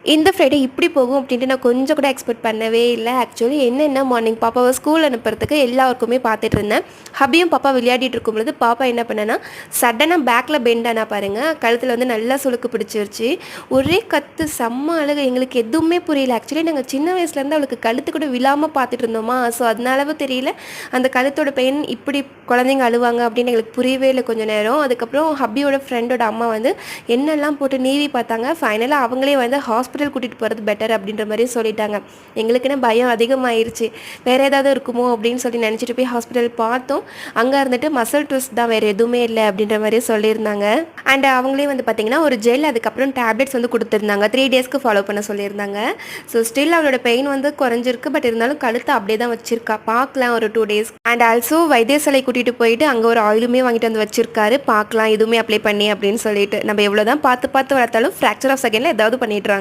இந்த ஃப்ரைடே இப்படி போகும் அப்படின்ட்டு நான் கொஞ்சம் கூட எக்ஸ்பெக்ட் பண்ணவே இல்லை. ஆக்சுவலி என்னென்ன மார்னிங் பாப்பாவை ஸ்கூல் அனுப்புறதுக்கு எல்லாருக்குமே பார்த்துட்டு இருந்தேன். ஹபியும் பாப்பா விளையாடிட்டு இருக்கும்பொழுது பாப்பா என்ன பண்ணேன்னா சடனாக பேக்கில் பெண்ட் ஆனா பாருங்கள், கழுத்தில் வந்து நல்லா சுளுக்கு பிடிச்சிருச்சு. ஒரே கத்து செம்ம அழகு, எங்களுக்கு எதுவுமே புரியல. ஆக்சுவலி நாங்கள் சின்ன வயசுலேருந்து அவளுக்கு கழுத்து கூட விழாமல் பார்த்துட்டு இருந்தோமா, ஸோ அதனாலவும் தெரியல அந்த கழுத்தோட பெயின் இப்படி குழந்தைங்க அழுவாங்க அப்படின்னு எங்களுக்கு புரியவே இல்லை கொஞ்சம் நேரம். அதுக்கப்புறம் ஹபியோட ஃப்ரெண்டோட அம்மா வந்து என்னெல்லாம் போட்டு நீவி பார்த்தாங்க. ஃபைனலாக அவங்களே வந்து ஹாஸ்பிட்டல் கூட்டிகிட்டு போகிறது பெட்டர் அப்படின்ற மாதிரி சொல்லிட்டாங்க. எங்களுக்குன்னு பயம் அதிகமாகிருச்சு, வேறு ஏதாவது இருக்குமோ அப்படின்னு சொல்லி நினச்சிட்டு போய் ஹாஸ்பிட்டல் பார்த்தோம். அங்கே இருந்துட்டு மசில் ட்விஸ்ட் தான், வேறு எதுவுமே இல்லை அப்படின்ற மாதிரி சொல்லியிருந்தாங்க. அண்ட் அவங்களே வந்து பார்த்திங்கன்னா ஒரு ஜெல் அதுக்கப்புறம் டேப்லெட்ஸ் வந்து கொடுத்துருந்தாங்க. 3 டேஸ்க்கு ஃபாலோ பண்ண சொல்லியிருந்தாங்க. ஸோ ஸ்டில் அவளோட பெயின் வந்து குறைஞ்சிருக்கு, பட் இருந்தாலும் கழுத்தை அப்படியே தான் வச்சிருக்கா. பார்க்கலாம் ஒரு 2 டேஸ். அண்ட் ஆல்சோ வைத்தியசாலை கூட்டிகிட்டு போயிட்டு அங்கே ஒரு ஆயிலுமே வாங்கிட்டு வந்து வச்சிருக்காரு. பார்க்கலாம் எதுவுமே அப்ளை பண்ணி அப்படின்னு சொல்லிட்டு. நம்ம எவ்வளோ தான் பார்த்து பார்த்து வளர்த்தாலும் ஃப்ராக்சர் ஆஃப் செகண்டில் ஏதாவது பண்ணிடுறாங்க.